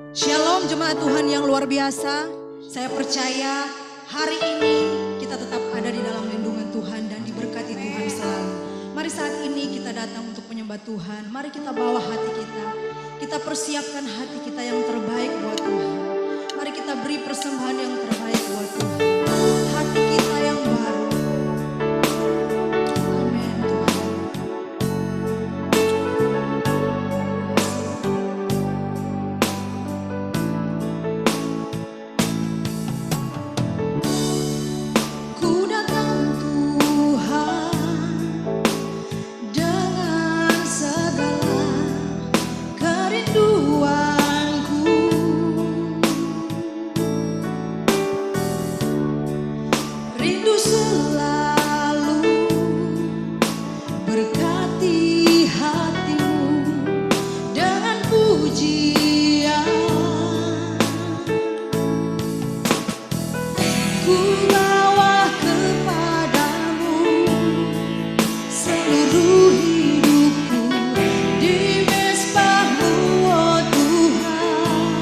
Shalom jemaat Tuhan yang luar biasa. Saya percaya hari ini kita tetap ada di dalam lindungan Tuhan dan diberkati Tuhan selalu. Mari saat ini kita datang untuk menyembah Tuhan. Mari kita bawa hati kita. Kita persiapkan hati kita yang terbaik buat Tuhan. Mari kita beri persembahan yang terbaik buat Tuhan. Hati kita yang baru. Amin Tuhan. Ku datang Tuhan dengan segala kerinduanku. Rindu selalu berkati hatimu dengan pujian. Ku bawa kepadamu seluruh hidupku di mezbahmu, oh Tuhan.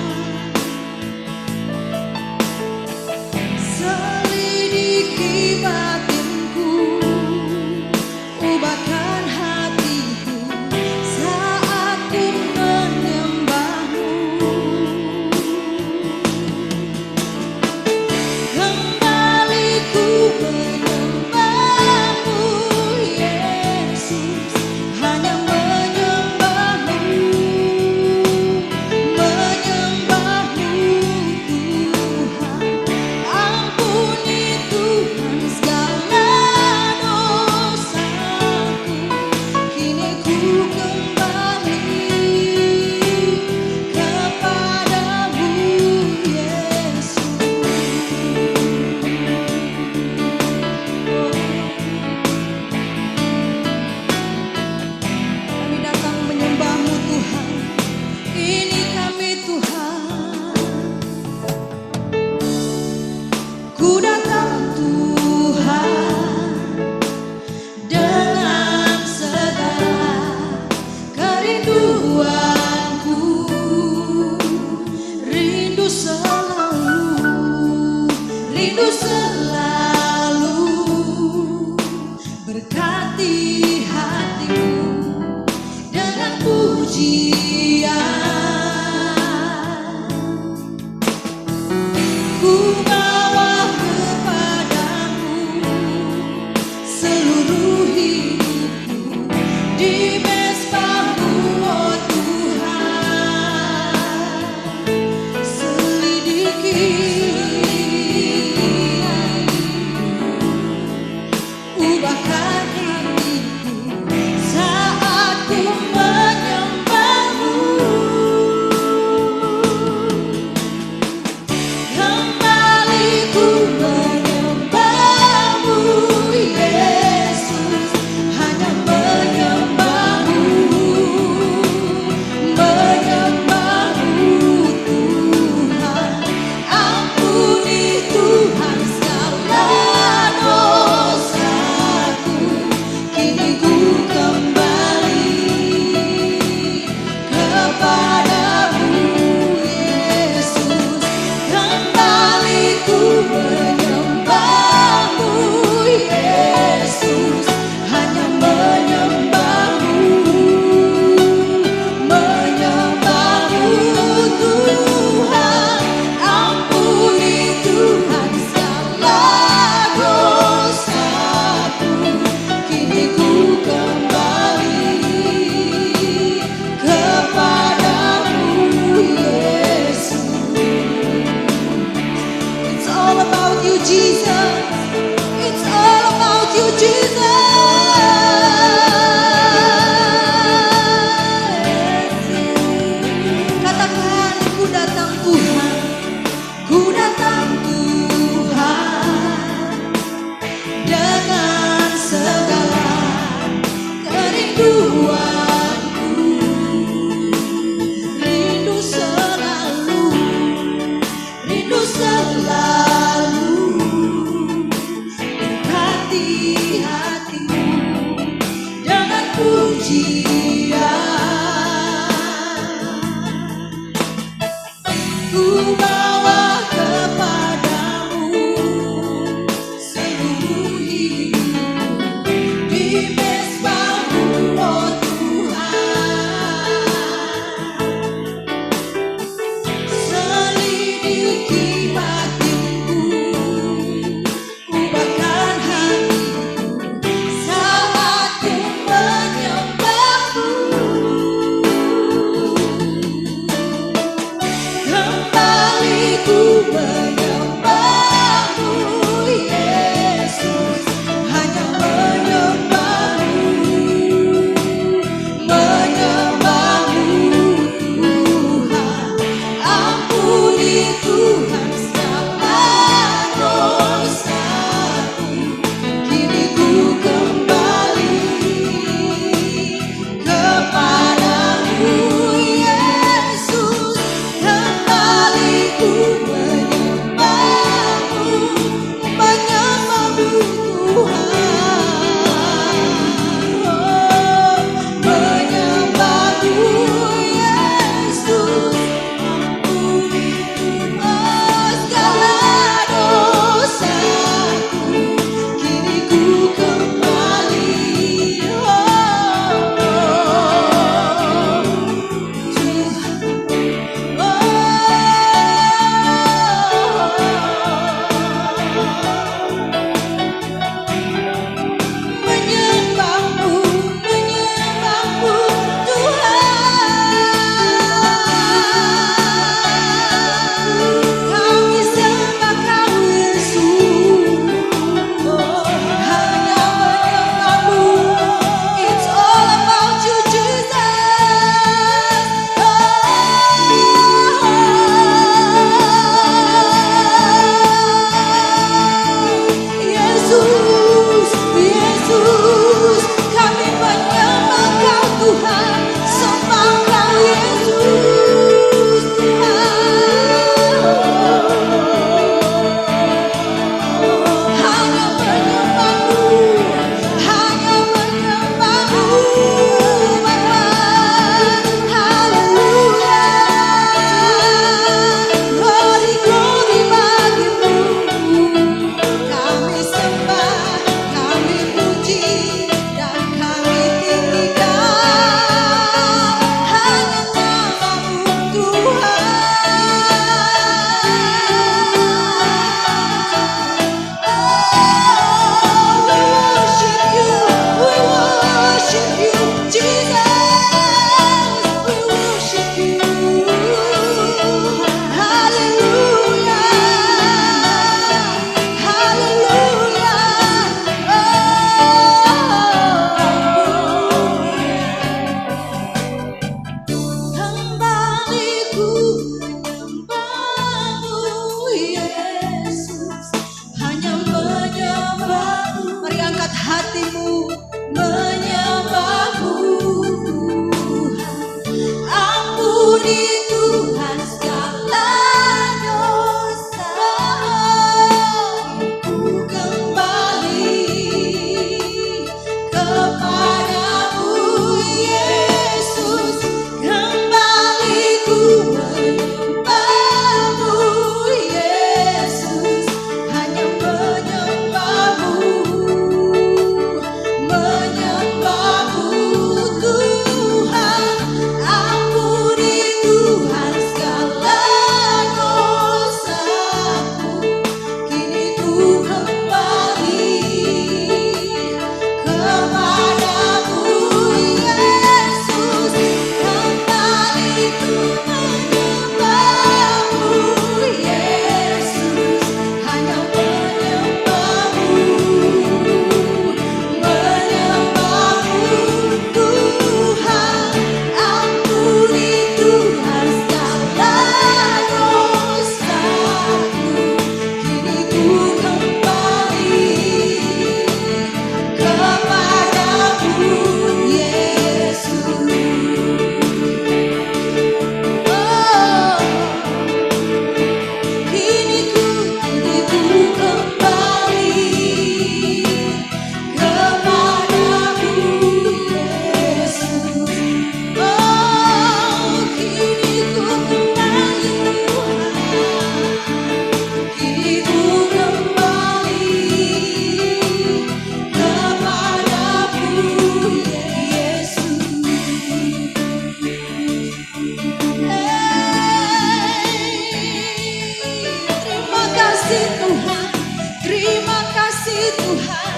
Selidiki batinku, ubahkan hatiku saat ku menyembah Tuhan segala dosa. Ku kembali kepadamu Yesus, kembali ku menyembahmu Yesus, hanya menyembahmu, menyembahmu Tuhan. Ampuni Tuhan segala dosaku, kini ku kembali kepadamu Yesus, kembali ku menyembahmu Yesus, hanya menyembahmu, menyembahmu Tuhan. Ampuni Tuhan segala dosaku, kini ku kembali kepadamu Yesus. Oh, kini ku kembali kepadamu Yesus. Oh, kini ku kembali Tuhan, kini ku kembali kepadamu Yesus. Terima kasih Tuhan, terima kasih Tuhan,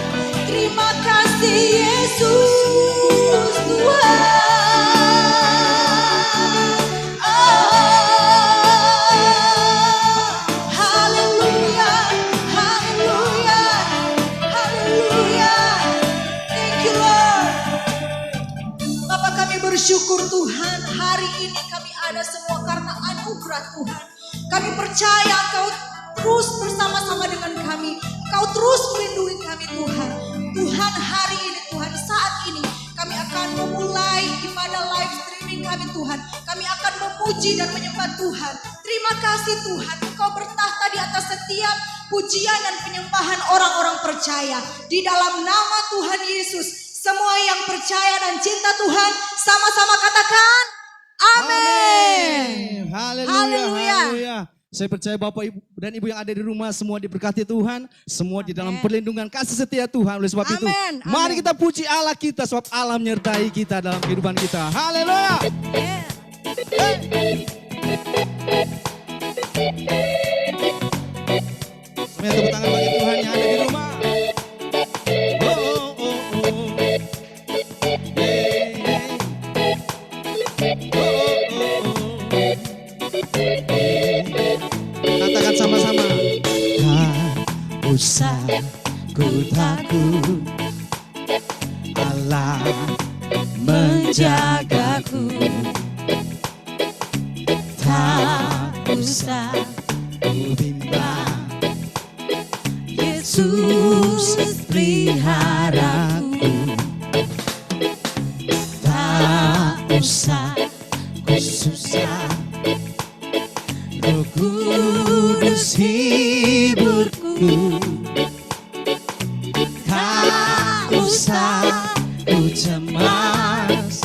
terima kasih Yesus Tuhan. Oh, haleluya, haleluya, haleluya. Thank you Lord. Bapak, kami bersyukur Tuhan, hari ini kami ada semua karena anugerah Tuhan. Kami percaya Engkau terus bersama-sama dengan kami. Engkau terus melindungi kami Tuhan. Tuhan, hari ini Tuhan, saat ini kami akan memulai ibadah live streaming kami Tuhan. Kami akan memuji dan menyembah Tuhan. Terima kasih Tuhan, Engkau bertahta di atas setiap pujian dan penyembahan orang-orang percaya. Di dalam nama Tuhan Yesus, semua yang percaya dan cinta Tuhan sama-sama katakan amin. Haleluya, Haleluya. haleluya. Saya percaya Bapak Ibu dan Ibu yang ada di rumah semua diberkati Tuhan. Semua di dalam perlindungan kasih setia Tuhan. Oleh sebab itu, Amin, mari amin. kita puji Allah kita sebab Allah menyertai kita dalam kehidupan kita. Haleluya. Semuanya tepuk tangan bagi Tuhan yang ada di rumah. Oh, oh, oh, oh. Hey, hey. Oh, oh, oh. Katakan sama-sama. Tak usah ku takut, Allah menjagaku. Tak usah ku bimbang, Yesus peliharaku. Tak usah ku susah, Roh Kudus hiburku. Tak usah ku cemas,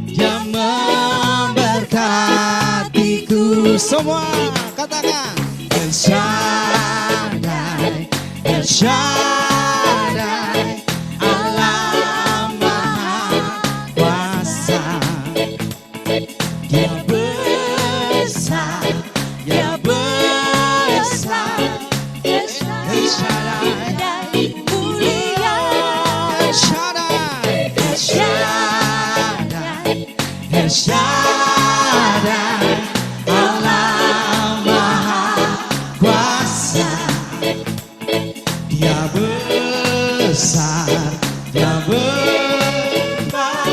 Dia memberkatiku. Semua katakan El Shaddai, El Shaddai, Allah Maha Kuasa. Dia besar, Dia besar, El Shaddai, mulia. El Shaddai, El Shaddai, El Shaddai, Allah Maha Kuasa. Dia besar, Dia besar,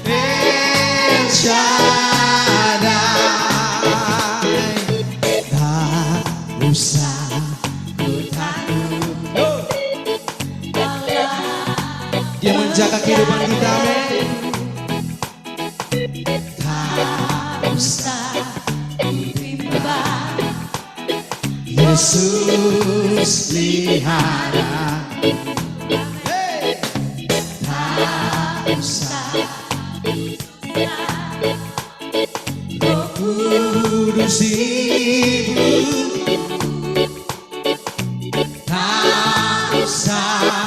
El Shaddai. Yesus pelihara. Tak usah Roh Kudus ibu, tak usah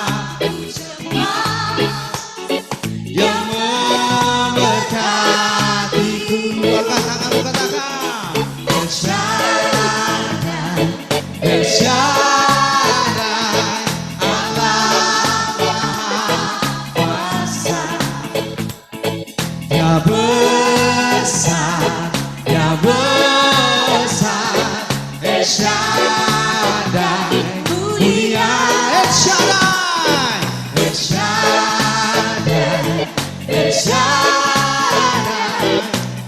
yang memberkatiku. Katakan El Shaddai, El Shaddai, Allah Maha Kuasa. Dia besar, Dia besar, El Shaddai, mulia El Shaddai, El Shaddai, El Shaddai,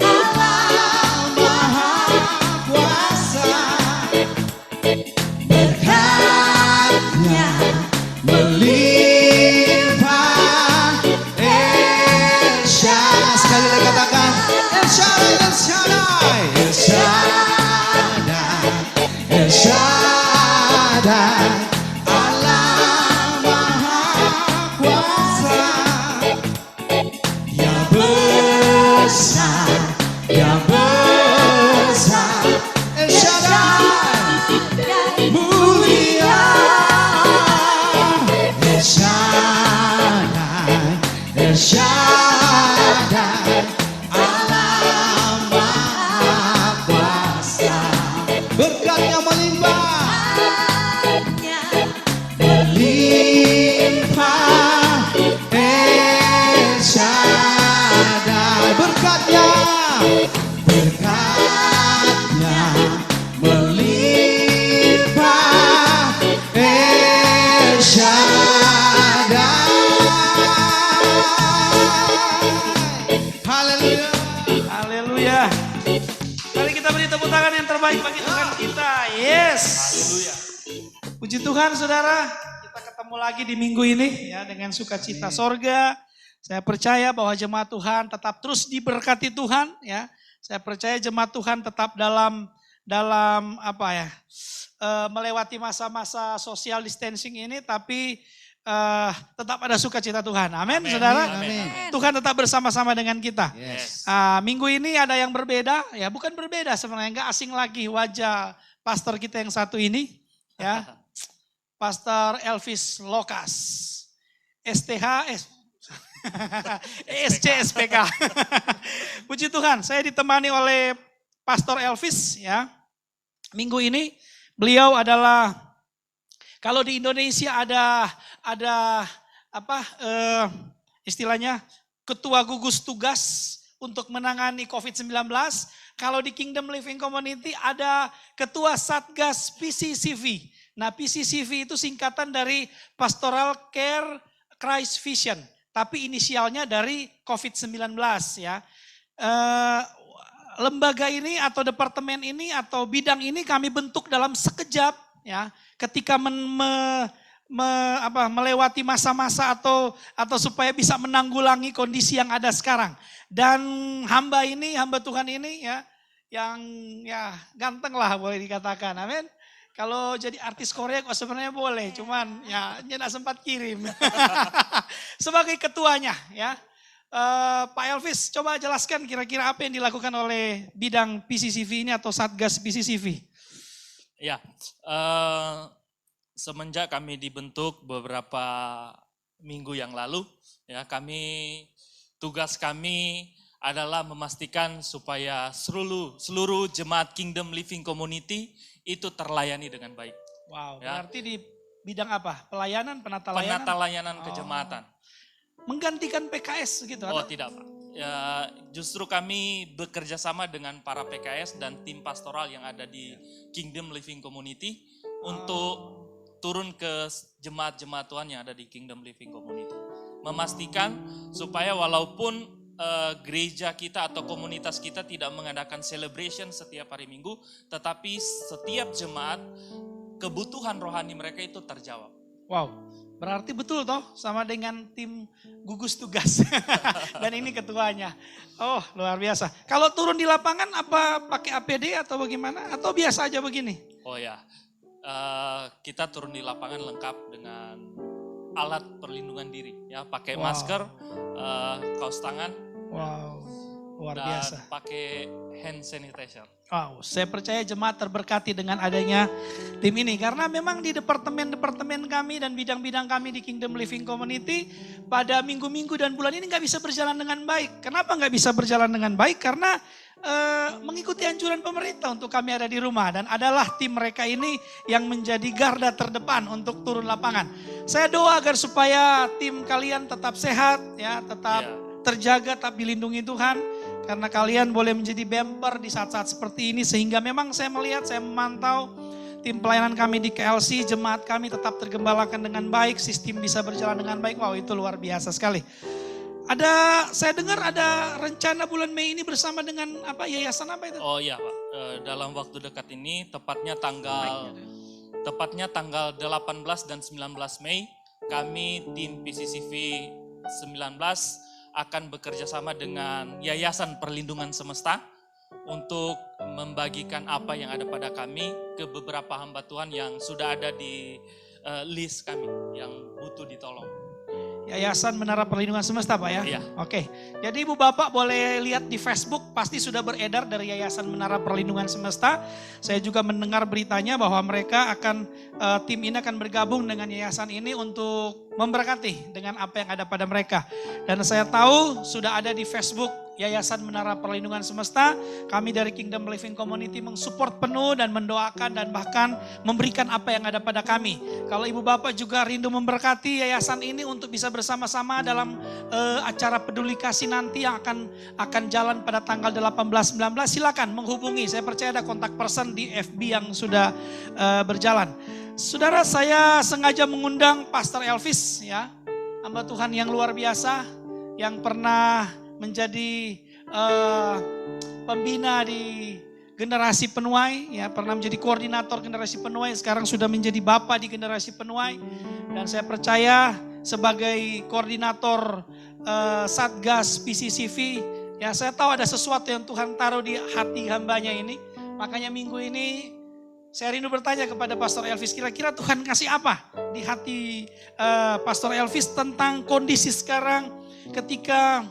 Allah Maha Kuasa. Berkatnya melimpah El Shaddai. Sekali lagi katakan El Shaddai, El Shaddai, El Shaddai, El Shaddai, Allah Maha Kuasa. Dia besar, Dia besar, El Shaddai, mulia El Shaddai, El Shaddai, Allah Maha Kuasa. Berkatnya melimpah, melimpah El Shaddai. Berkatnya, berkatnya melimpah El Shaddai. Haleluya. Haleluya. Mari kita beri tepuk tangan yang terbaik bagi Tuhan kita. Yes. Haleluya. Puji Tuhan saudara, kita ketemu lagi di minggu ini ya dengan sukacita sorga. Saya percaya bahwa jemaat Tuhan tetap terus diberkati Tuhan ya. Saya percaya jemaat Tuhan tetap dalam apa ya, melewati masa-masa social distancing ini, tapi tetap ada sukacita Tuhan. Amin, saudara. Amin. Tuhan tetap bersama-sama dengan kita. Yes. Minggu ini ada yang berbeda, ya bukan berbeda sebenarnya, nggak asing lagi wajah pastor kita yang satu ini, ya, Pastor Elvis Lokas, STH, ESC SPK. Puji Tuhan, saya ditemani oleh Pastor Elvis, ya. Minggu ini beliau adalah, kalau di Indonesia ada apa istilahnya ketua gugus tugas untuk menangani COVID-19. Kalau di Kingdom Living Community ada ketua Satgas PCCV. Nah, PCCV itu singkatan dari Pastoral Care Christ Vision, tapi inisialnya dari COVID-19 ya. Lembaga ini atau departemen ini atau bidang ini kami bentuk dalam sekejap ya, ketika melewati masa-masa atau supaya bisa menanggulangi kondisi yang ada sekarang. Dan hamba Tuhan ini ya, yang ya ganteng lah boleh dikatakan, amin. Kalau jadi artis Korea kok sebenarnya boleh, cuman ya tidak sempat kirim. Sebagai ketuanya ya, Pak Elvis coba jelaskan kira-kira apa yang dilakukan oleh bidang PCCV ini atau Satgas PCCV. Ya, semenjak kami dibentuk beberapa minggu yang lalu, ya tugas kami adalah memastikan supaya seluruh jemaat Kingdom Living Community itu terlayani dengan baik. Wow, ya. Berarti di bidang apa? Pelayanan, penata layanan? Kejemaatan. Menggantikan PKS gitu? Oh tidak Pak. Ya, justru kami bekerja sama dengan para PKS dan tim pastoral yang ada di Kingdom Living Community untuk turun ke jemaat-jemaat Tuhan yang ada di Kingdom Living Community. Memastikan supaya walaupun gereja kita atau komunitas kita tidak mengadakan celebration setiap hari Minggu, tetapi setiap jemaat kebutuhan rohani mereka itu terjawab. Wow, berarti betul toh sama dengan tim gugus tugas dan ini ketuanya. Oh luar biasa. Kalau turun di lapangan apa pakai APD atau bagaimana? Atau biasa aja begini? Oh ya, kita turun di lapangan lengkap dengan alat perlindungan diri, ya, pakai Wow. masker, kaos tangan, Wow, luar dan biasa. pakai hand sanitizer. Wow, saya percaya jemaat terberkati dengan adanya tim ini. Karena memang di departemen-departemen kami dan bidang-bidang kami di Kingdom Living Community pada minggu-minggu dan bulan ini nggak bisa berjalan dengan baik. Kenapa nggak bisa berjalan dengan baik? Karena mengikuti anjuran pemerintah untuk kami ada di rumah. Dan adalah tim mereka ini yang menjadi garda terdepan untuk turun lapangan. Saya doa agar supaya tim kalian tetap sehat, ya, tetap Ya. terjaga, tetap dilindungi Tuhan. Karena kalian boleh menjadi bumper di saat-saat seperti ini. Sehingga memang saya melihat, saya memantau tim pelayanan kami di KLC, jemaat kami tetap tergembalakan dengan baik. Sistem bisa berjalan dengan baik. Wow, itu luar biasa sekali. Saya dengar ada rencana bulan Mei ini bersama dengan yayasan apa itu? Oh iya Pak, dalam waktu dekat ini tepatnya tanggal 18 dan 19 Mei kami tim PCCV 19 akan bekerja sama dengan Yayasan Perlindungan Semesta untuk membagikan apa yang ada pada kami ke beberapa hamba Tuhan yang sudah ada di list kami yang butuh ditolong. Yayasan Menara Perlindungan Semesta Pak ya? Iya. Oke, jadi Ibu Bapak boleh lihat di Facebook, pasti sudah beredar dari Yayasan Menara Perlindungan Semesta. Saya juga mendengar beritanya bahwa mereka tim ini akan bergabung dengan yayasan ini untuk memberkati dengan apa yang ada pada mereka. Dan saya tahu sudah ada di Facebook Yayasan Menara Perlindungan Semesta, kami dari Kingdom Living Community mensupport penuh dan mendoakan dan bahkan memberikan apa yang ada pada kami. Kalau Ibu Bapak juga rindu memberkati yayasan ini untuk bisa bersama-sama dalam acara peduli kasih nanti yang akan jalan pada tanggal 18-19, silakan menghubungi. Saya percaya ada kontak person di FB yang sudah berjalan. Saudara, saya sengaja mengundang Pastor Elvis, ya, hamba Tuhan yang luar biasa, yang pernah menjadi pembina di generasi penuai, ya, pernah menjadi koordinator generasi penuai, sekarang sudah menjadi bapak di generasi penuai. Dan saya percaya sebagai koordinator Satgas PCCV, ya, saya tahu ada sesuatu yang Tuhan taruh di hati hambanya ini. Makanya minggu ini saya rindu bertanya kepada Pastor Elvis, kira-kira Tuhan kasih apa di hati Pastor Elvis tentang kondisi sekarang ketika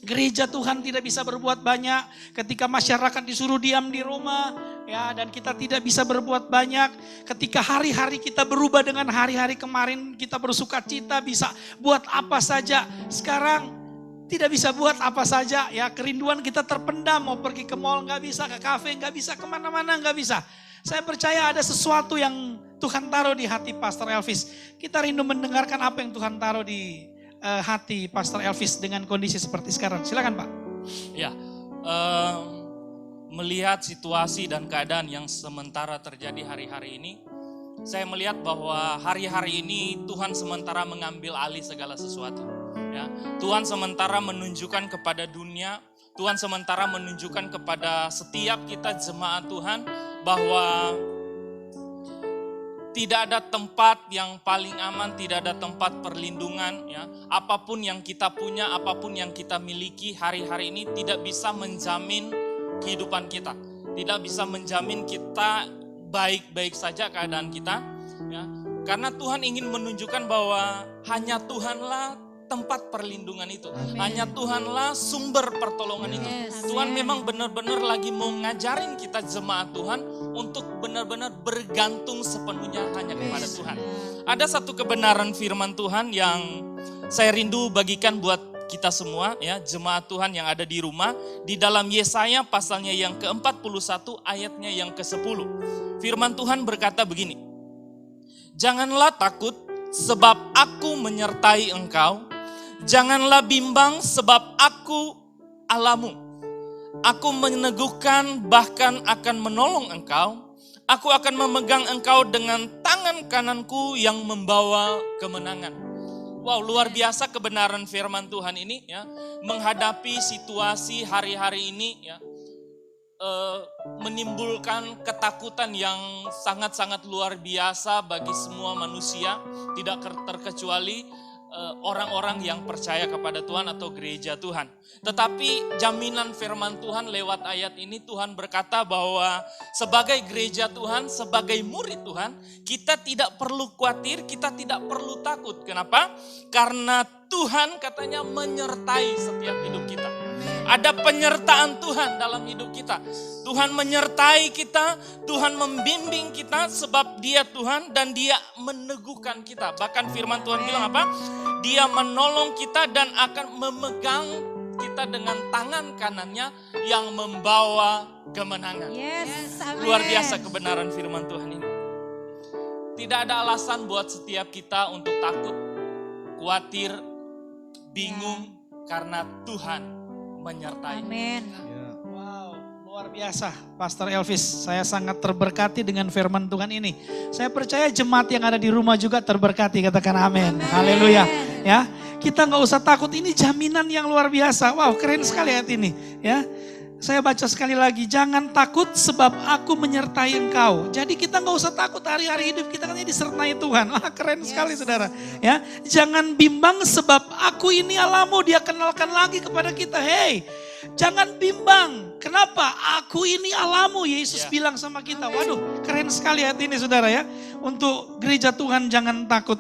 gereja Tuhan tidak bisa berbuat banyak, ketika masyarakat disuruh diam di rumah, ya, dan kita tidak bisa berbuat banyak, ketika hari-hari kita berubah dengan hari-hari kemarin, kita bersuka cita, bisa buat apa saja, sekarang tidak bisa buat apa saja, ya, kerinduan kita terpendam, mau pergi ke mall nggak bisa, ke kafe nggak bisa, kemana-mana nggak bisa. Saya percaya ada sesuatu yang Tuhan taruh di hati Pastor Elvis. Kita rindu mendengarkan apa yang Tuhan taruh di hati Pastor Elvis dengan kondisi seperti sekarang. Silakan Pak. Ya, melihat situasi dan keadaan yang sementara terjadi hari-hari ini, saya melihat bahwa hari-hari ini Tuhan sementara mengambil alih segala sesuatu. Ya, Tuhan sementara menunjukkan kepada dunia, Tuhan sementara menunjukkan kepada setiap kita jemaat Tuhan bahwa tidak ada tempat yang paling aman, tidak ada tempat perlindungan, ya. Apapun yang kita punya, apapun yang kita miliki hari-hari ini tidak bisa menjamin kehidupan kita. Tidak bisa menjamin kita baik-baik saja keadaan kita, ya. Karena Tuhan ingin menunjukkan bahwa hanya Tuhanlah tempat perlindungan itu. Amen. Hanya Tuhanlah sumber pertolongan itu. Yes. Tuhan memang benar-benar lagi mau ngajarin kita jemaat Tuhan untuk benar-benar bergantung sepenuhnya hanya kepada Tuhan. Ada satu kebenaran firman Tuhan yang saya rindu bagikan buat kita semua, ya, jemaat Tuhan yang ada di rumah, di dalam Yesaya pasalnya yang ke-41 ayatnya yang ke-10. Firman Tuhan berkata begini, "Janganlah takut sebab aku menyertai engkau. Janganlah bimbang sebab aku Allahmu. Aku meneguhkan bahkan akan menolong engkau. Aku akan memegang engkau dengan tangan kananku yang membawa kemenangan." Wow, luar biasa kebenaran firman Tuhan ini, ya. Menghadapi situasi hari-hari ini, ya, menimbulkan ketakutan yang sangat-sangat luar biasa bagi semua manusia, tidak terkecuali orang-orang yang percaya kepada Tuhan atau gereja Tuhan. Tetapi jaminan firman Tuhan lewat ayat ini, Tuhan berkata bahwa sebagai gereja Tuhan, sebagai murid Tuhan, kita tidak perlu khawatir, kita tidak perlu takut. Kenapa? Karena Tuhan katanya menyertai setiap hidup kita. Ada penyertaan Tuhan dalam hidup kita. Tuhan menyertai kita, Tuhan membimbing kita sebab Dia Tuhan dan Dia meneguhkan kita. Bahkan firman Tuhan bilang apa? Dia menolong kita dan akan memegang kita dengan tangan kanannya yang membawa kemenangan. Yes, amen. Luar biasa kebenaran firman Tuhan ini. Tidak ada alasan buat setiap kita untuk takut, khawatir, bingung karena Tuhan menyertai. Amin. Wow, luar biasa Pastor Elvis. Saya sangat terberkati dengan firman Tuhan ini. Saya percaya jemaat yang ada di rumah juga terberkati, katakan amin. Haleluya. Ya, kita nggak usah takut, ini jaminan yang luar biasa. Wow, keren sekali ayat ini. Ya, saya baca sekali lagi, jangan takut sebab aku menyertai engkau. Jadi kita nggak usah takut, hari-hari hidup kita kan disertai Tuhan. Wah, keren sekali saudara. Ya, jangan bimbang sebab aku ini Allahmu. Dia kenalkan lagi kepada kita, hey, jangan bimbang. Kenapa? Aku ini Allahmu. Yesus bilang sama kita. Waduh, keren sekali ayat ini saudara ya. Untuk gereja Tuhan jangan takut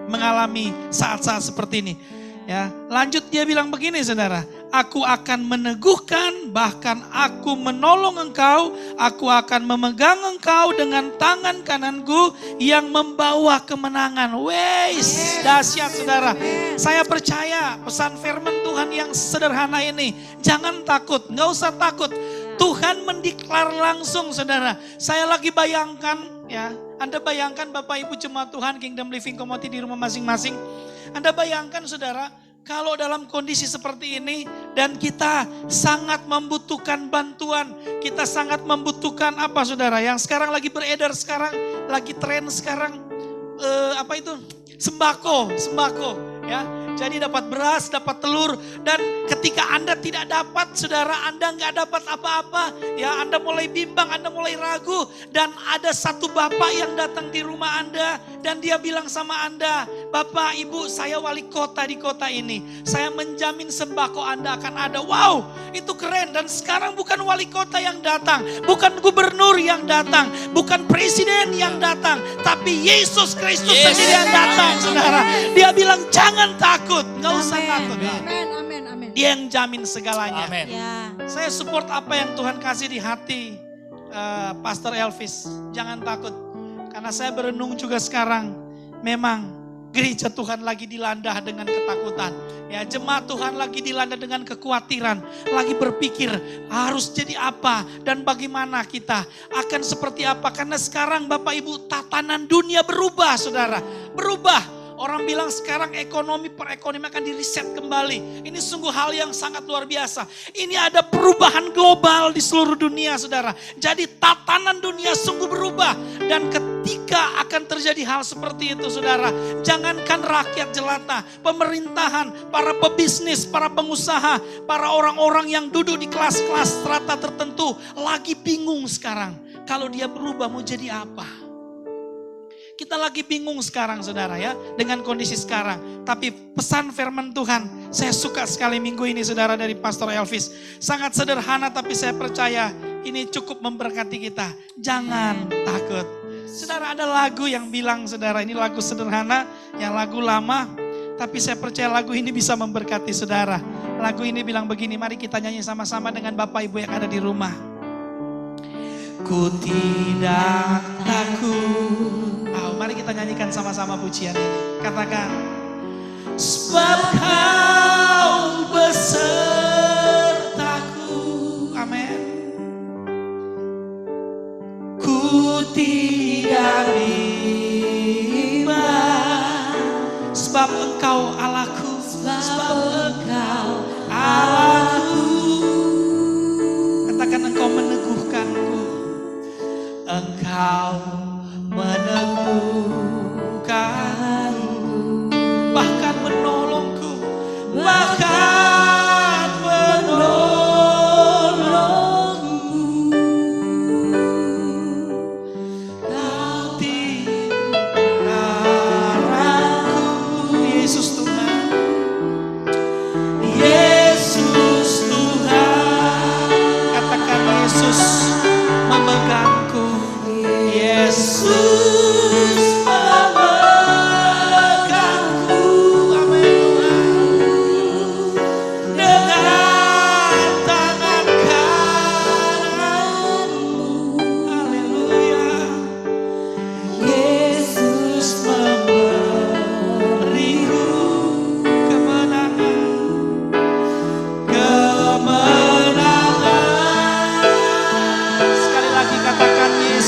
mengalami saat-saat seperti ini. Ya, lanjut dia bilang begini saudara, aku akan meneguhkan, bahkan aku menolong engkau, aku akan memegang engkau dengan tangan kananku yang membawa kemenangan. Weis, dahsyat saudara. Saya percaya pesan firman Tuhan yang sederhana ini, jangan takut, nggak usah takut. Tuhan mendeklar langsung saudara. Saya lagi bayangkan ya, Anda bayangkan Bapak Ibu jemaat Tuhan Kingdom Living Community di rumah masing-masing. Anda bayangkan saudara, kalau dalam kondisi seperti ini dan kita sangat membutuhkan bantuan, kita sangat membutuhkan apa saudara, yang sekarang lagi beredar sekarang, lagi tren sekarang, apa itu? Sembako ya. Jadi dapat beras, dapat telur, dan ketika Anda tidak dapat, saudara, Anda nggak dapat apa-apa, ya Anda mulai bimbang, Anda mulai ragu, dan ada satu bapak yang datang di rumah Anda, dan dia bilang sama Anda, Bapak, Ibu, saya wali kota di kota ini, saya menjamin sembako Anda akan ada. Wow, itu keren, dan sekarang bukan wali kota yang datang, bukan gubernur yang datang, bukan presiden yang datang, tapi Yesus Kristus sendiri yang datang, saudara. Dia bilang jangan takut, nggak usah takut. Amin, amin, amin. Dia yang jamin segalanya. Amin. Ya. Saya support apa yang Tuhan kasih di hati Pastor Elvis. Jangan takut, karena saya berenung juga sekarang. Memang gereja Tuhan lagi dilanda dengan ketakutan. Ya, jemaat Tuhan lagi dilanda dengan kekhawatiran, lagi berpikir harus jadi apa dan bagaimana kita akan seperti apa. Karena sekarang Bapak Ibu, tatanan dunia berubah saudara, berubah. Orang bilang sekarang perekonomian akan diriset kembali. Ini sungguh hal yang sangat luar biasa. Ini ada perubahan global di seluruh dunia saudara. Jadi tatanan dunia sungguh berubah. Dan ketika akan terjadi hal seperti itu saudara, jangankan rakyat jelata, pemerintahan, para pebisnis, para pengusaha, para orang-orang yang duduk di kelas-kelas strata tertentu lagi bingung sekarang. Kalau dia berubah mau jadi apa? Kita lagi bingung sekarang saudara ya, dengan kondisi sekarang. Tapi pesan firman Tuhan, saya suka sekali minggu ini saudara dari Pastor Elvis. Sangat sederhana tapi saya percaya ini cukup memberkati kita. Jangan takut. Saudara, ada lagu yang bilang saudara, ini lagu sederhana, yang lagu lama. Tapi saya percaya lagu ini bisa memberkati saudara. Lagu ini bilang begini, mari kita nyanyi sama-sama dengan Bapak Ibu yang ada di rumah. Ku tidak takut. Mari kita nyanyikan sama-sama pujian ini. Katakan, sebab kau besertaku. Amin. Ku tidak bimbang, sebab engkau Allahku. Sebab engkau Allahku. Katakan, engkau meneguhkanku. Engkau meneguhkanku, bahkan menolongku, bahkan menolongku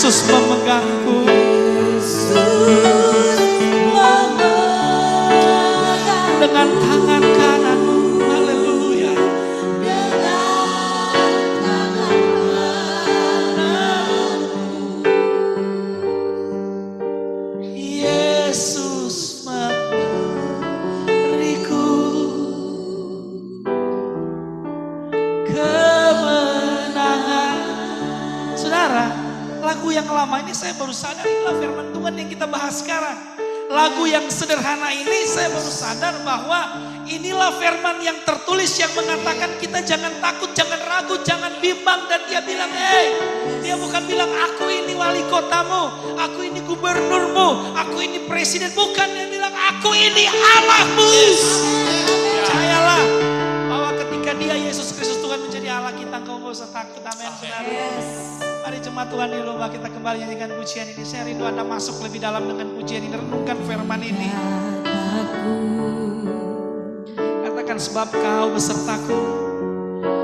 Yesus memegangku. Dengan tangan kananmu. Haleluya. Yesus memberiku kemenangan. Saudara, lagu yang lama ini saya baru sadar inilah firman Tuhan yang kita bahas sekarang. Lagu yang sederhana ini saya baru sadar bahwa inilah firman yang tertulis yang mengatakan kita jangan takut, jangan ragu, jangan bimbang. Dan dia bilang, dia bukan bilang aku ini wali kotamu, aku ini gubernurmu, aku ini presiden. Bukan, dia bilang aku ini Allahmu. Percayalah bahwa ketika dia Yesus Kristus Tuhan menjadi Allah kita, engkau gak usah takut. Amin. Mari jemaat Tuhan di rumah kita kembali nyanyikan pujian ini. Saya rindu Anda masuk lebih dalam dengan pujian ini, renungkan firman ini. Katakan sebab kau besertaku.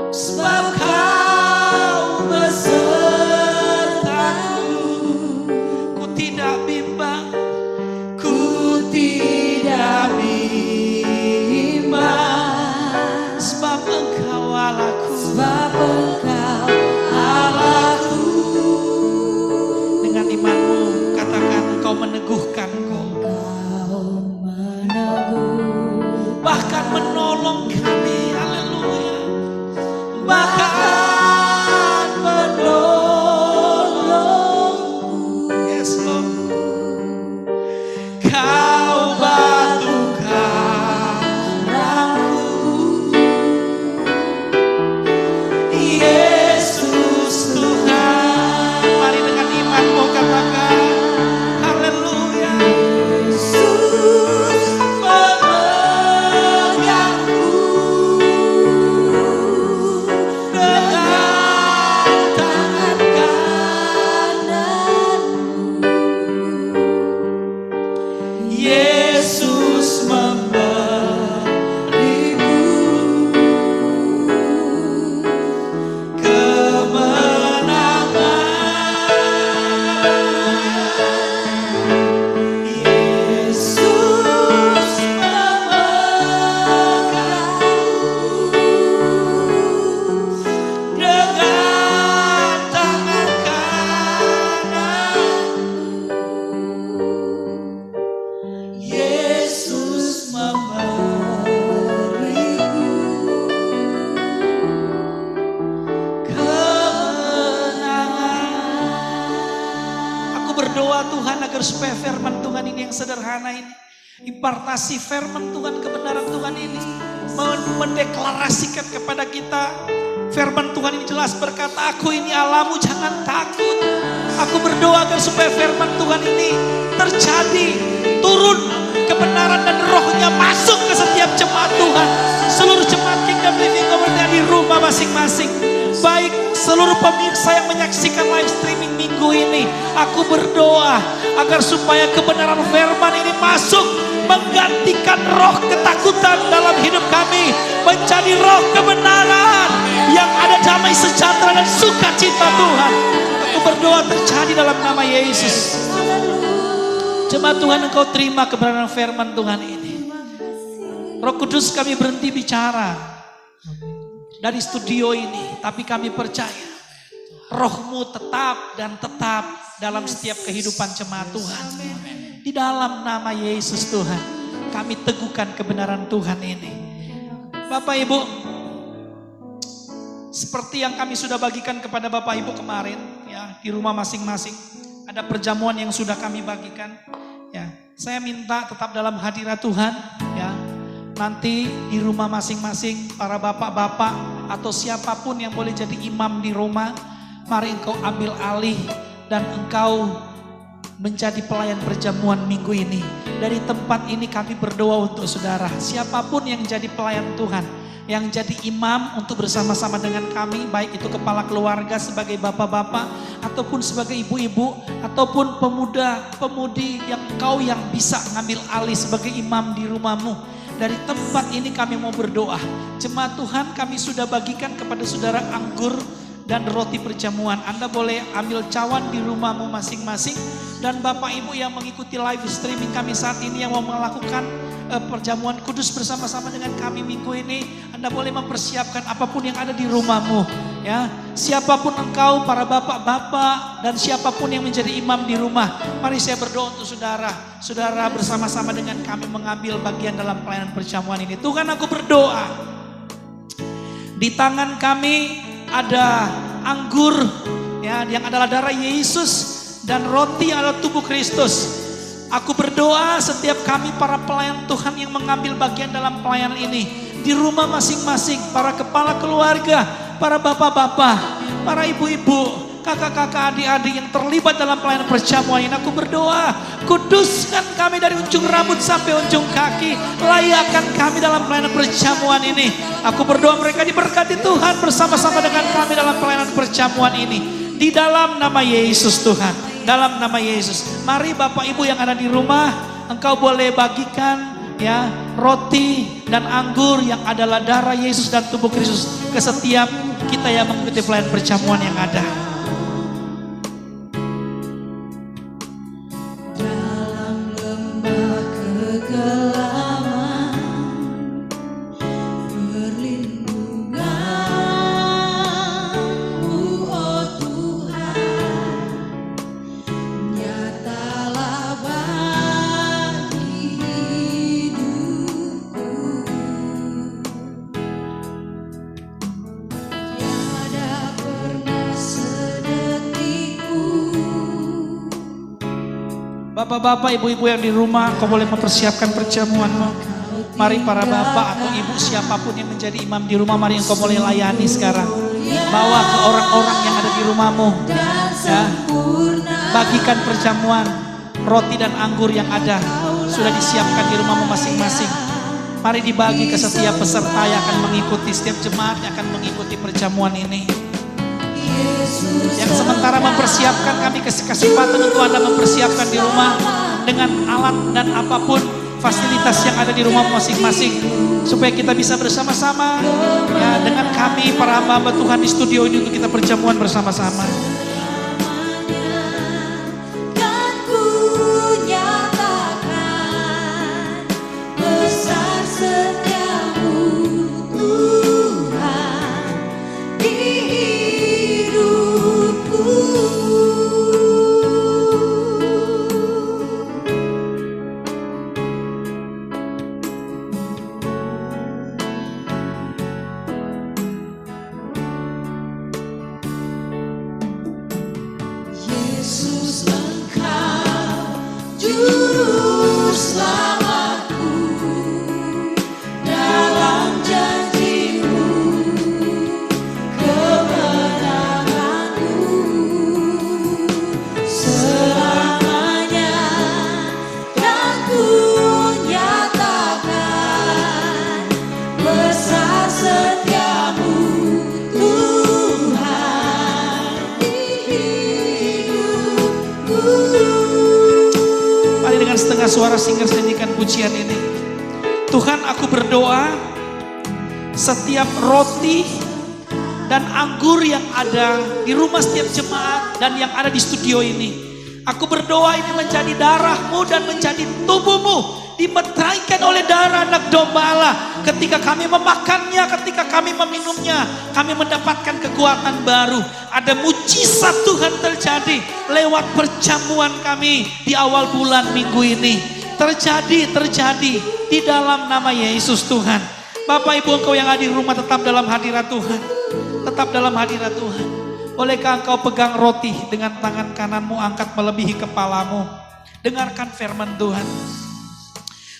Sebab kau besertaku. Ku tidak bimbang. Ku tidak bimbang. Sebab engkau Allahku. Sebab engkau Allahku. Dengan imanmu katakan engkau meneguhkanku. Bahkan menolong kami, haleluya. Bahkan menolong, yes Lord. Kau batu karangku, Yesus Tuhan. Mari dengan imanmu katakan, haleluya. Yesus supaya firman Tuhan ini yang sederhana ini, impartasi firman Tuhan, kebenaran Tuhan ini mendeklarasikan kepada kita. Firman Tuhan ini jelas berkata, aku ini Allahmu, jangan takut. Aku berdoa agar supaya firman Tuhan ini terjadi, turun kebenaran dan rohnya masuk ke setiap jemaat Tuhan. Seluruh jemaat Kingdom Living Community di rumah masing-masing. Baik seluruh pemirsa yang menyaksikan live streaming minggu ini, aku berdoa agar supaya kebenaran firman ini masuk, menggantikan roh ketakutan dalam hidup kami, menjadi roh kebenaran yang ada damai sejahtera dan sukacita Tuhan. Aku berdoa terjadi dalam nama Yesus. Jemaat Tuhan, engkau terima kebenaran firman Tuhan ini. Roh Kudus, kami berhenti bicara dari studio ini, tapi kami percaya rohmu tetap dan tetap dalam setiap kehidupan jemaat Tuhan. Di dalam nama Yesus Tuhan, kami teguhkan kebenaran Tuhan ini. Bapak Ibu, seperti yang kami sudah bagikan kepada Bapak Ibu kemarin, ya, di rumah masing-masing, ada perjamuan yang sudah kami bagikan. Ya, saya minta tetap dalam hadirat Tuhan, ya. Nanti di rumah masing-masing, para bapak-bapak atau siapapun yang boleh jadi imam di rumah, mari engkau ambil alih dan engkau menjadi pelayan perjamuan minggu ini. Dari tempat ini kami berdoa untuk saudara, siapapun yang jadi pelayan Tuhan, yang jadi imam untuk bersama-sama dengan kami, baik itu kepala keluarga sebagai bapak-bapak, ataupun sebagai ibu-ibu, ataupun pemuda-pemudi yang engkau yang bisa ngambil alih sebagai imam di rumahmu. Dari tempat ini kami mau berdoa. Jemaat Tuhan, kami sudah bagikan kepada saudara anggur dan roti perjamuan. Anda boleh ambil cawan di rumahmu masing-masing. Dan Bapak Ibu yang mengikuti live streaming kami saat ini yang mau melakukan perjamuan kudus bersama-sama dengan kami minggu ini, Anda boleh mempersiapkan apapun yang ada di rumahmu. Ya, siapapun engkau, para bapak-bapak dan siapapun yang menjadi imam di rumah, mari saya berdoa untuk saudara. Saudara bersama-sama dengan kami mengambil bagian dalam pelayanan perjamuan ini. Tuhan, aku berdoa, di tangan kami ada anggur ya, yang adalah darah Yesus, dan roti yang adalah tubuh Kristus. Aku berdoa setiap kami para pelayan Tuhan yang mengambil bagian dalam pelayanan ini, di rumah masing-masing, para kepala keluarga, para bapak-bapak, para ibu-ibu, kakak-kakak, adik-adik yang terlibat dalam pelayanan perjamuan ini, aku berdoa, kuduskan kami dari ujung rambut sampai ujung kaki, layakkan kami dalam pelayanan perjamuan ini. Aku berdoa mereka diberkati Tuhan bersama-sama dengan kami dalam pelayanan perjamuan ini, di dalam nama Yesus Tuhan. Dalam nama Yesus. Mari Bapak Ibu yang ada di rumah, engkau boleh bagikan ya roti dan anggur yang adalah darah Yesus dan tubuh Kristus ke setiap kita yang mengikuti pelayanan perjamuan yang ada. Dalam lembah kegelapan, perlindungan-Mu, oh Tuhan, nyatalah bagi hidupku. Tiada pernah sedetikku. Bapak-bapak, ibu-ibu yang di rumah, kau boleh mempersiapkan perjamuanmu. Mari para bapak atau ibu siapapun yang menjadi imam di rumah, mari engkau boleh layani sekarang. Bawa ke orang-orang yang ada di rumahmu. Ya. Bagikan perjamuan, roti dan anggur yang ada sudah disiapkan di rumahmu masing-masing. Mari dibagi ke setiap peserta yang akan mengikuti, setiap jemaat yang akan mengikuti perjamuan ini. Yang sementara mempersiapkan, kami kesempatan untuk Anda mempersiapkan di rumah dengan alat dan apapun fasilitas yang ada di rumah masing-masing, supaya kita bisa bersama-sama ya dengan kami para hamba Tuhan di studio ini untuk kita perjamuan bersama-sama. Dan ku nyatakan besar setiamu Tuhan di hidupku. Yesus, Engkau juru selamatku, dalam janji-Mu, kemenangan-Mu selamanya. Dan ku nyatakan besar setiamu Tuhan di hidupku. Mari dengan setengah suara singers nyanyikan pujian ini. Tuhan, aku berdoa setiap roti dan anggur yang ada di rumah setiap jemaat dan yang ada di studio ini, aku berdoa ini menjadi darah-Mu dan menjadi tubuh-Mu, dimeteraikan oleh darah anak domba Allah. Ketika kami memakannya, ketika kami meminumnya, kami mendapatkan kekuatan baru. Ada mujizat Tuhan terjadi lewat perjamuan kami di awal bulan minggu ini. Terjadi di dalam nama Yesus Tuhan. Bapak Ibu engkau yang ada di rumah, tetap dalam hadirat Tuhan. Tetap dalam hadirat Tuhan. Bolehkah engkau pegang roti dengan tangan kananmu, angkat melebihi kepalamu. Dengarkan firman Tuhan.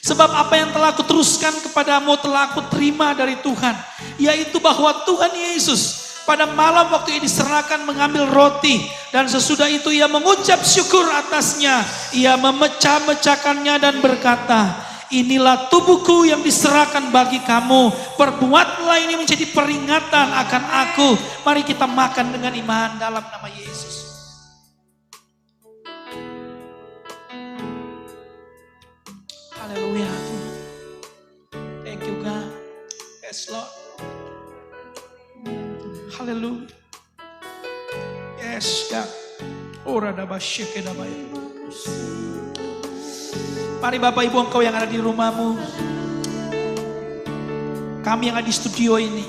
Sebab apa yang telah aku teruskan kepadamu telah aku terima dari Tuhan. Yaitu bahwa Tuhan Yesus pada malam waktu ia diserahkan mengambil roti. Dan sesudah itu ia mengucap syukur atasnya. Ia memecah-mecahkannya dan berkata, inilah tubuhku yang diserahkan bagi kamu. Perbuatlah ini menjadi peringatan akan aku. Mari kita makan dengan iman dalam nama Yesus. Haleluya Tuhan. Thank you God. Yes Lord. Haleluya. Yes, God. Mari Bapak Ibu engkau yang ada di rumahmu, kami yang ada di studio ini,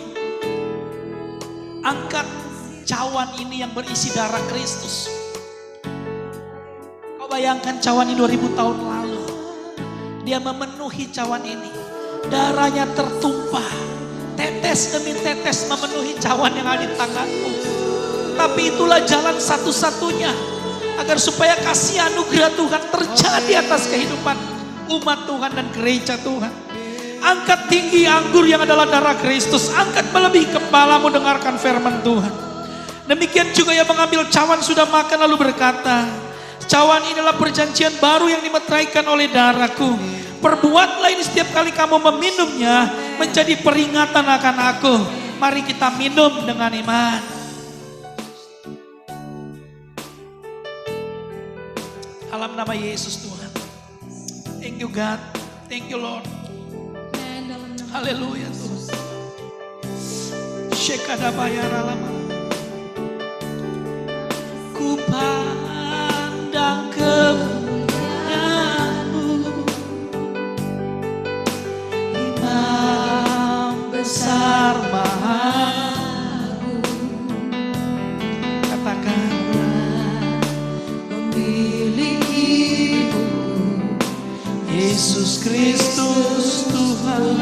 angkat cawan ini yang berisi darah Kristus. Kau bayangkan cawan ini 2000 tahun lalu, dia memenuhi cawan ini, darahnya tertumpah, tetes demi tetes memenuhi cawan yang ada di tanganmu. Tapi itulah jalan satu-satunya agar supaya kasih anugerah Tuhan terjadi atas kehidupan umat Tuhan dan gereja Tuhan. Angkat tinggi anggur yang adalah darah Kristus, angkat melebihi kepalamu, dengarkan firman Tuhan. Demikian juga yang mengambil cawan sudah makan lalu berkata, cawan ini adalah perjanjian baru yang dimeteraikan oleh darahku. Perbuatlah ini setiap kali kamu meminumnya menjadi peringatan akan aku. Mari kita minum dengan iman. Dalam nama Yesus Tuhan. Thank you God. Thank you Lord. Haleluya Tuhan. Shekadabayaralama. Ku pandang kemuliaan-Mu, Imam besar Maha-Agung. Katakan Yesus Kristus Tuhan.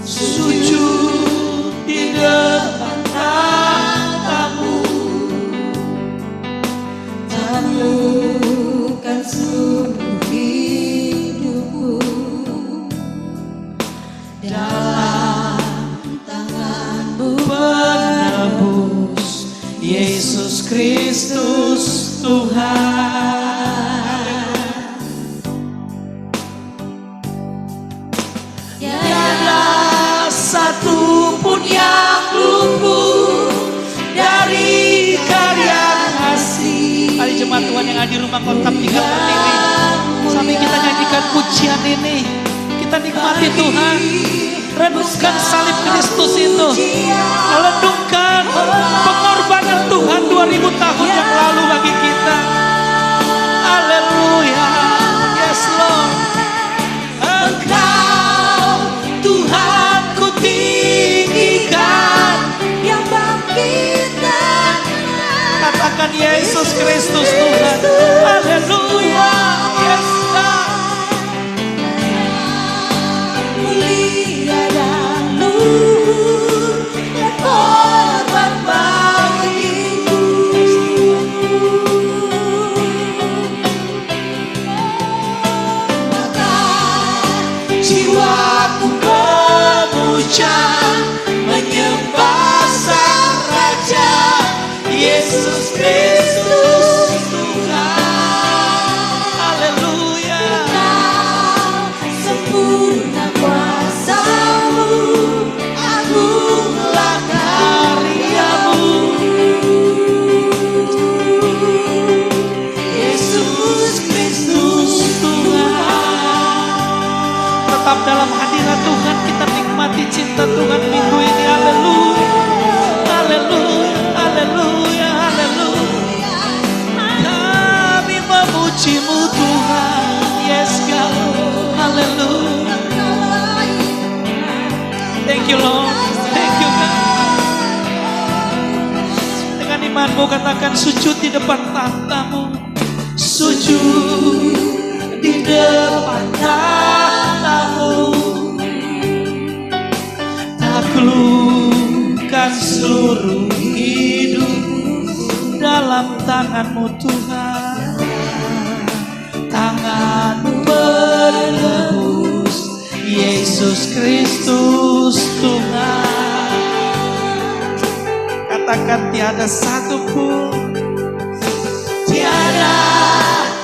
Sujud di depan tahtamu, taklukkan seluruh hidupku dalam tangan-Mu penebus, Yesus Kristus Tuhan. Tiada satu pun yang luput dari karya kasih. Mari jemaat Tuhan yang ada di rumah kau tetap tinggal berdiri sampai kita nyanyikan pujian ini. Kita nikmati Tuhan. Renungkan salib Kristus itu. Renungkan pengorbanan Tuhan 2000 tahun yang lalu bagi kita. Haleluya. Yes Lord. Engkau Tuhan ku tinggikan, yang bangkitkan. Katakan Yesus Kristus Tuhan. Haleluya. Yes God. Jiwaku memuja, menyembah Sang Raja, Yesus Kristus Tuhan. Haleluya. Sempurna kuasa-Mu, agunglah karya-Mu, Yesus Kristus Tuhan. Tetap dalam hadirat Tuhan kita nikmati cinta Tuhan minggu ini. Haleluya, haleluya, haleluya, haleluya. Kami memuji-Mu Tuhan. Yes God, haleluya. Thank you Lord, thank you God. Dengan imanmu katakan sujud di depan tahta-Mu. Sujud di depan tahta-Mu, taklukkan seluruh hidup dalam tangan-Mu Tuhan. Tangan-Mu penebus, Yesus Kristus Tuhan. Katakan tiada satu pun, tiada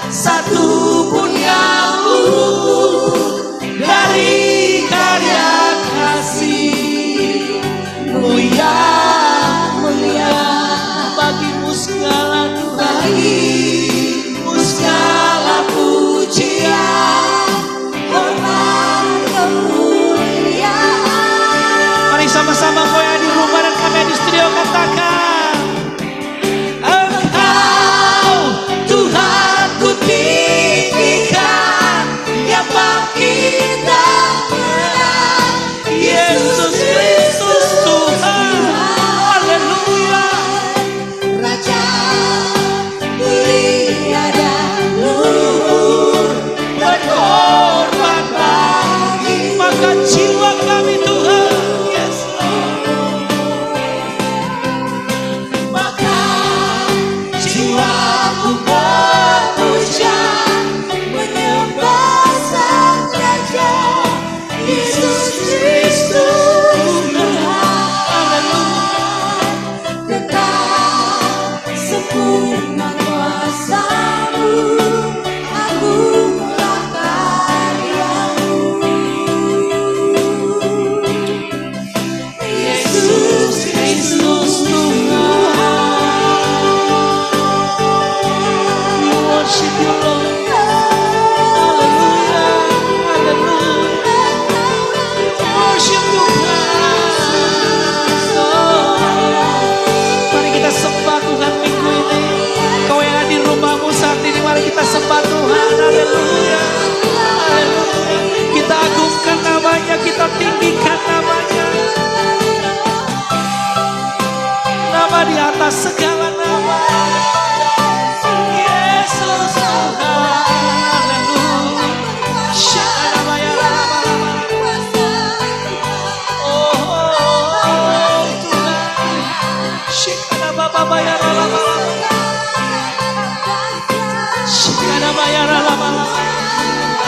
satu pun yang luput dari karya kasih-Mu yang mulia. Bagi-Mu segala doa, bagi-Mu segala pujian, hormat kemuliaan.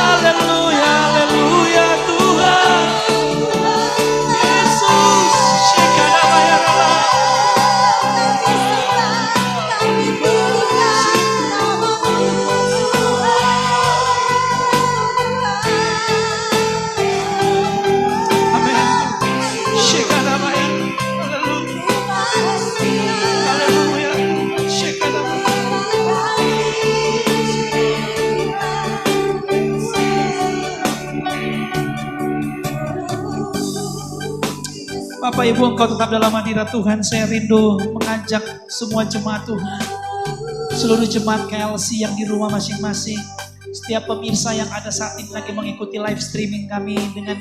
Haleluya, haleluya Tuhan. Yesus, Bapak Ibu, Engkau tetap dalam hadirat Tuhan. Saya rindu mengajak semua jemaat Tuhan, seluruh jemaat KLC yang di rumah masing-masing, setiap pemirsa yang ada saat ini lagi mengikuti live streaming kami dengan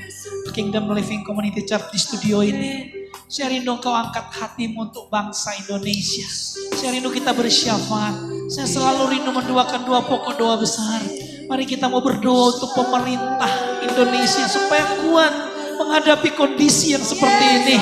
Kingdom Living Community Church di studio ini. Saya rindu Engkau angkat hatimu untuk bangsa Indonesia. Saya rindu kita bersyafaat. Saya selalu rindu mendoakan dua pokok doa besar. Mari kita mau berdoa untuk pemerintah Indonesia supaya kuat menghadapi kondisi yang seperti ini.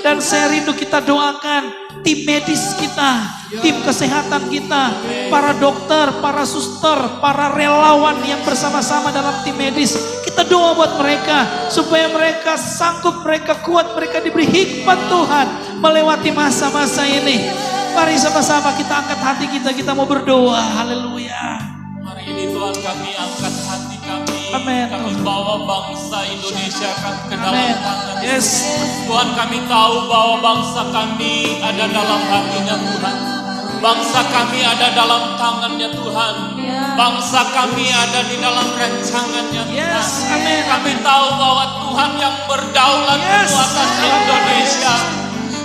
Dan saya rindu kita doakan tim medis kita, tim kesehatan kita, para dokter, para suster, para relawan yang bersama-sama dalam tim medis. Kita doa buat mereka supaya mereka sanggup, mereka kuat, mereka diberi hikmat Tuhan melewati masa-masa ini. Mari sama-sama kita angkat hati kita mau berdoa. Haleluya. Hari ini Tuhan kami angkat hati kami. Amen. Kami bawa bangsa Indonesia ke dalam Amen. tangan. Yes. Tuhan, kami tahu bahwa bangsa kami ada dalam hatinya Tuhan. Bangsa kami ada dalam tangannya Tuhan. Bangsa kami ada di dalam rancangannya Tuhan. Yes. Amen. Kami tahu bahwa Tuhan yang berdaulat penuh atas Indonesia.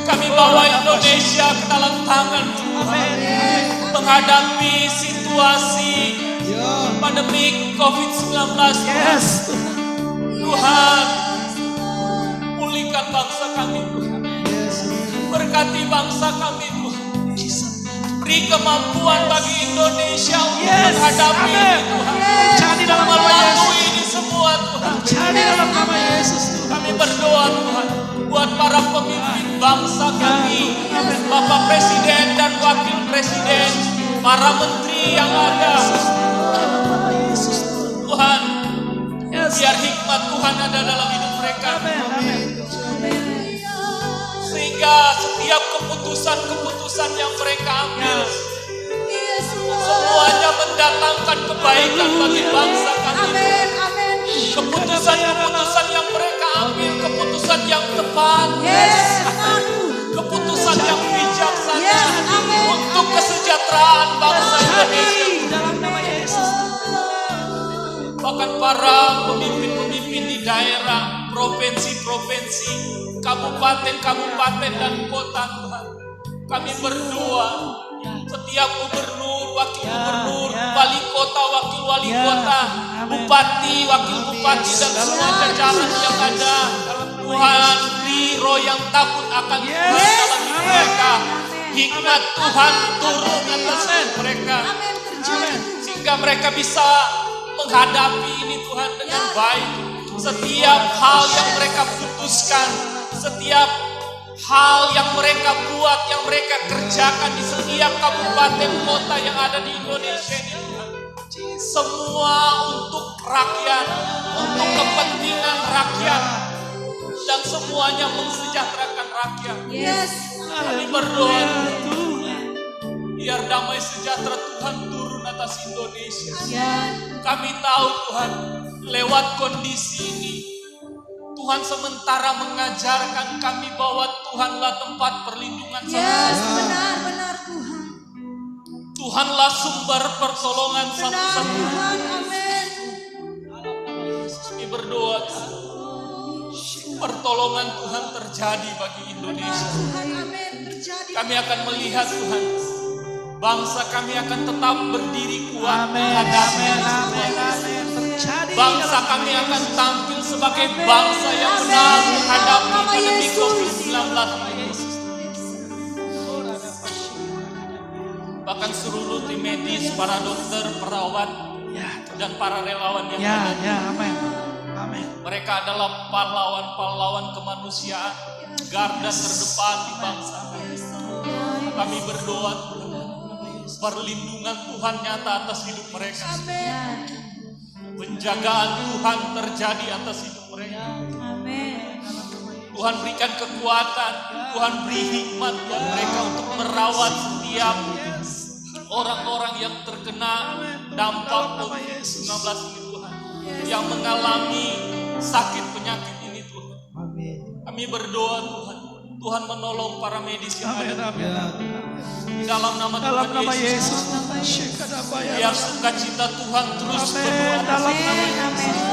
Kami bawa Indonesia ke dalam tangan Tuhan. Menghadapi situasi pandemi COVID-19. Yes. Tuhan, pulihkan bangsa kami Tuhan. Berkati bangsa kami Tuhan. Beri kemampuan bagi Indonesia untuk menghadapi ini Tuhan. Jadi dalam nama Melalui Yesus. ini semua Tuhan. Jadi dalam nama Yesus. Kami berdoa Tuhan buat para pemimpin bangsa kami, Bapak Presiden dan Wakil Presiden, para menteri yang ada. Tuhan, biar hikmat Tuhan ada dalam hidup mereka. Sehingga setiap keputusan-keputusan yang mereka ambil, semuanya mendatangkan kebaikan bagi bangsa kami. Keputusan-keputusan yang mereka ambil, keputusan yang tepat, keputusan yang bijaksana untuk kesejahteraan bangsa Indonesia. Dalam nama Yesus. Bahkan para pemimpin-pemimpin di daerah, provinsi-provinsi, kabupaten-kabupaten dan kota Tuhan. Kami berdoa, setiap gubernur, wakil gubernur, wali kota, wakil wali kota, bupati, wakil bupati dan semua jajaran yang ada. Tuhan, beri roh yang takut akan Tuhan dalam hidup mereka. Hikmat Tuhan turun atas mereka. Sehingga mereka bisa menghadapi ini Tuhan dengan baik. Setiap hal yang mereka putuskan, setiap hal yang mereka buat, yang mereka kerjakan di setiap kabupaten kota yang ada di Indonesia ini Tuhan. Semua untuk rakyat, untuk kepentingan rakyat, dan semuanya mensejahterakan rakyat. Kami berdoa Tuhan, biar damai sejahtera Tuhan turun atas Indonesia. Kami tahu Tuhan, lewat kondisi ini, Tuhan sementara mengajarkan kami bahwa Tuhanlah tempat perlindungan satu-satunya. Benar Tuhan. Tuhanlah sumber pertolongan satu-satunya. Kami berdoa Tuhan, pertolongan Tuhan terjadi bagi Indonesia. Kami akan melihat Tuhan, bangsa kami akan tetap berdiri kuat menghadapi bangsa kami akan tampil sebagai bangsa yang menang menghadapi pandemi COVID-19. Bahkan seluruh tim medis, para dokter, perawat, dan para relawan yang ada. Mereka adalah pahlawan-pahlawan kemanusiaan, garda terdepan di bangsa. Kami berdoa perlindungan Tuhan nyata atas hidup mereka. Penjagaan Tuhan terjadi atas hidup mereka. Tuhan berikan kekuatan, Tuhan beri hikmat buat mereka untuk merawat setiap orang-orang yang terkena dampak COVID-19 ini Tuhan. Yang mengalami sakit penyakit ini Tuhan. Kami berdoa Tuhan, Tuhan menolong para medis yang ada di dalam nama Tuhan Yesus. Biar sukacita Tuhan terus berdoa dalam nama Yesus.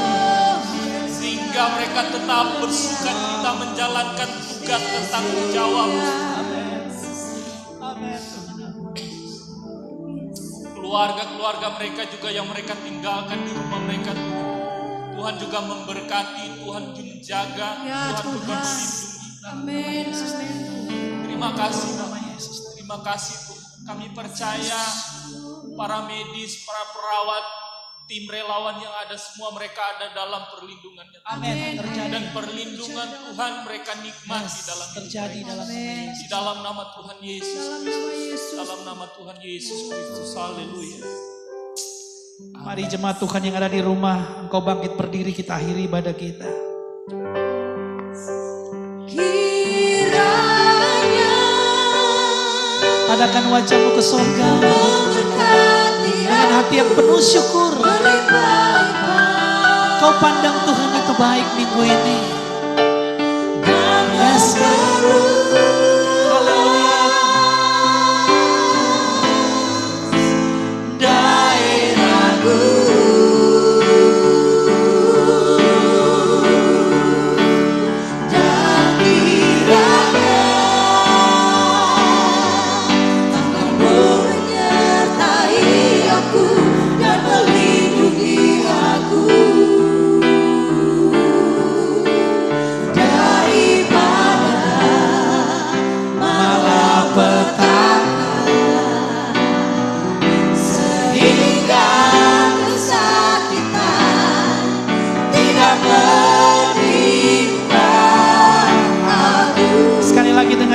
Sehingga mereka tetap bersukacita menjalankan tugas dan tanggung jawab. Keluarga-keluarga mereka juga yang mereka tinggalkan di rumah mereka. Tuhan juga memberkati, Tuhan menjaga, Tuhan juga melindungi. Terima kasih nama Yesus. Terima kasih Tuhan. Kami percaya para medis, para perawat, tim relawan yang ada semua mereka ada dalam perlindungannya. Dan perlindungan Tuhan mereka nikmati dalam terjadi dalam di dalam nama Tuhan Yesus. Dalam nama Tuhan Yesus Kristus. Haleluya. Mari jemaat Tuhan yang ada di rumah, engkau bangkit berdiri, kita akhiri ibadah kita. Adakan wajahmu ke surga dengan hati yang penuh syukur. Kau pandang Tuhan itu baik minggu ini.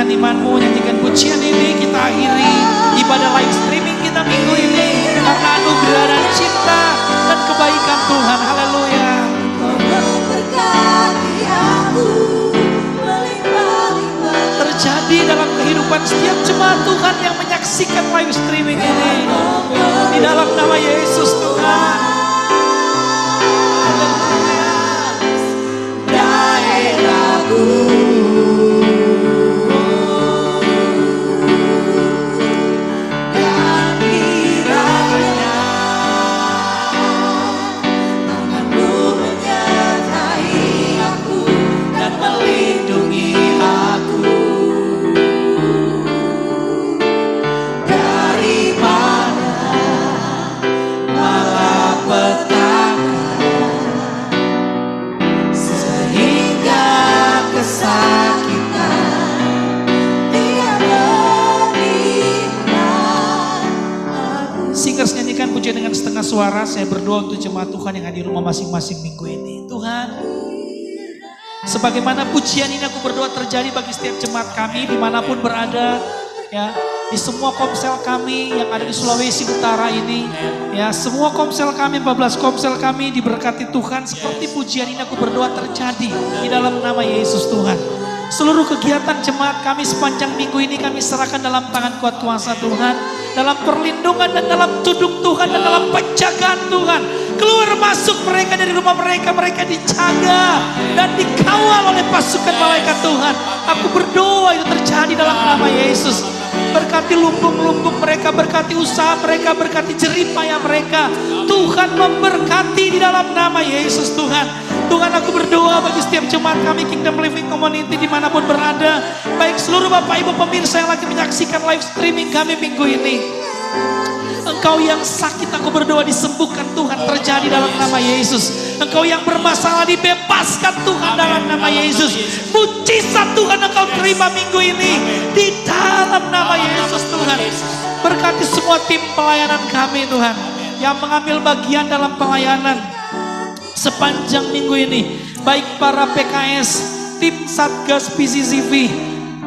Imanmu nyanyikan pujian ini, kita akhiri ibadah live streaming kita minggu ini karena anugerah dan cinta dan kebaikan Tuhan. Haleluya. Terjadi dalam kehidupan setiap jemaat Tuhan yang menyaksikan live streaming ini di dalam nama Yesus Tuhan. Haleluya. Daerahku pujian dengan setengah suara. Saya berdoa untuk jemaat Tuhan yang ada di rumah masing-masing minggu ini. Tuhan, sebagaimana pujian ini aku berdoa terjadi bagi setiap jemaat kami dimanapun berada, ya, di semua komsel kami yang ada di Sulawesi Utara ini, ya, semua komsel kami, 14 komsel kami diberkati Tuhan. Seperti pujian ini aku berdoa terjadi di dalam nama Yesus Tuhan. Seluruh kegiatan jemaat kami sepanjang minggu ini kami serahkan dalam tangan kuat kuasa Tuhan. Dalam perlindungan dan dalam tudung Tuhan dan dalam penjagaan Tuhan. Keluar masuk mereka dari rumah mereka, mereka dijaga dan dikawal oleh pasukan malaikat Tuhan. Aku berdoa itu terjadi dalam nama Yesus. Berkati lumbung-lumbung mereka, berkati usaha mereka, berkati jerih payah mereka. Tuhan memberkati di dalam nama Yesus Tuhan. Tuhan, aku berdoa bagi setiap jemaat kami Kingdom Living Community dimanapun berada. Baik seluruh Bapak Ibu pemirsa yang lagi menyaksikan live streaming kami minggu ini. Engkau yang sakit aku berdoa disembuhkan Tuhan terjadi dalam nama Yesus. Engkau yang bermasalah dibebaskan Tuhan dalam nama Yesus. Mujizat Tuhan engkau terima minggu ini di dalam nama Yesus Tuhan. Berkati semua tim pelayanan kami Tuhan yang mengambil bagian dalam pelayanan sepanjang minggu ini. Baik para PKS, tim Satgas PCCV,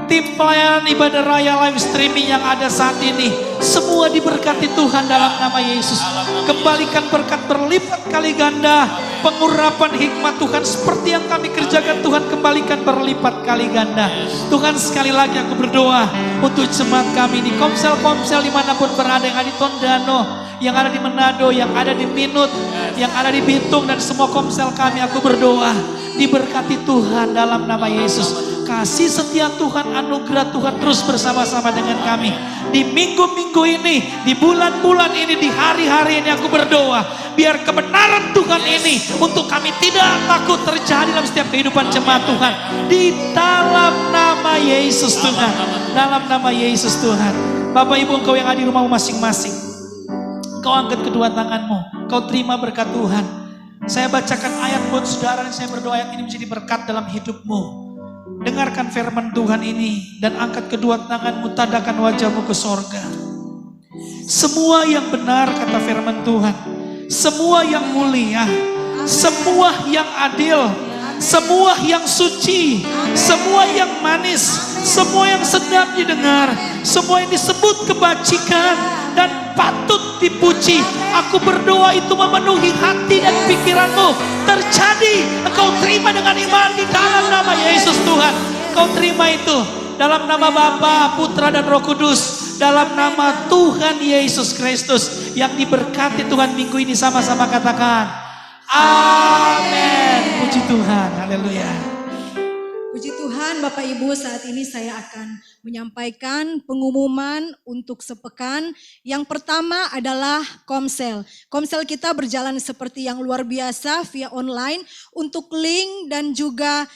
tim pelayanan ibadah raya live streaming yang ada saat ini, semua diberkati Tuhan dalam nama Yesus. Kembalikan berkat berlipat kali ganda, pengurapan hikmat Tuhan seperti yang kami kerjakan Tuhan, kembalikan berlipat kali ganda. Tuhan, sekali lagi aku berdoa untuk jemaat kami di komsel-komsel dimanapun berada, yang ada di Tondano, yang ada di Manado, yang ada di Pinut, yang ada di Bitung, dan semua komsel kami, aku berdoa diberkati Tuhan dalam nama Yesus. Kasih setia Tuhan, anugerah Tuhan terus bersama-sama dengan kami. Di minggu-minggu ini, di bulan-bulan ini, di hari-hari ini aku berdoa. Biar kebenaran Tuhan ini untuk kami tidak takut terjadi dalam setiap kehidupan jemaat Tuhan. Di dalam nama Yesus Tuhan. Dalam nama Yesus Tuhan. Bapak Ibu, engkau yang ada di rumahmu masing-masing. Engkau angkat kedua tanganmu. Engkau terima berkat Tuhan. Saya bacakan ayat buat saudara dan saya berdoa ayat ini menjadi berkat dalam hidupmu. Dengarkan firman Tuhan ini dan angkat kedua tanganmu, tadakan wajahmu ke sorga. Semua yang benar kata firman Tuhan, semua yang mulia, semua yang adil, semua yang suci, semua yang manis, semua yang sedap didengar, semua yang disebut kebajikan dan patut dipuji. Aku berdoa itu memenuhi hati dan pikiranmu. Terjadi, engkau terima dengan iman di dalam nama Yesus Tuhan. Engkau terima itu dalam nama Bapa, Putra dan Roh Kudus, dalam nama Tuhan Yesus Kristus yang diberkati Tuhan. Minggu ini sama-sama katakan amin. Puji Tuhan, haleluya. Puji Tuhan, Bapak Ibu, saat ini saya akan menyampaikan pengumuman untuk sepekan. Yang pertama adalah komsel. Komsel kita berjalan seperti yang luar biasa via online. Untuk link dan juga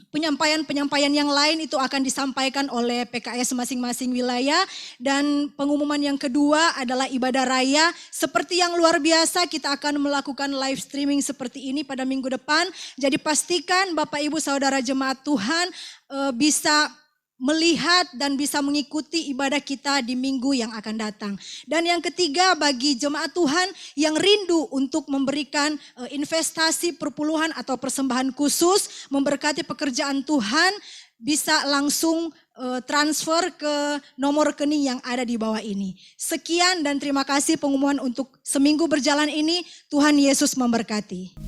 penyampaian-penyampaian yang lain itu akan disampaikan oleh PKS masing-masing wilayah. Dan pengumuman yang kedua adalah ibadah raya. Seperti yang luar biasa kita akan melakukan live streaming seperti ini pada minggu depan. Jadi pastikan Bapak Ibu Saudara jemaat Tuhan bisa melihat dan bisa mengikuti ibadah kita di minggu yang akan datang. Dan yang ketiga, bagi jemaat Tuhan yang rindu untuk memberikan investasi perpuluhan atau persembahan khusus memberkati pekerjaan Tuhan, bisa langsung transfer ke nomor rekening yang ada di bawah ini. Sekian dan terima kasih pengumuman untuk seminggu berjalan ini. Tuhan Yesus memberkati.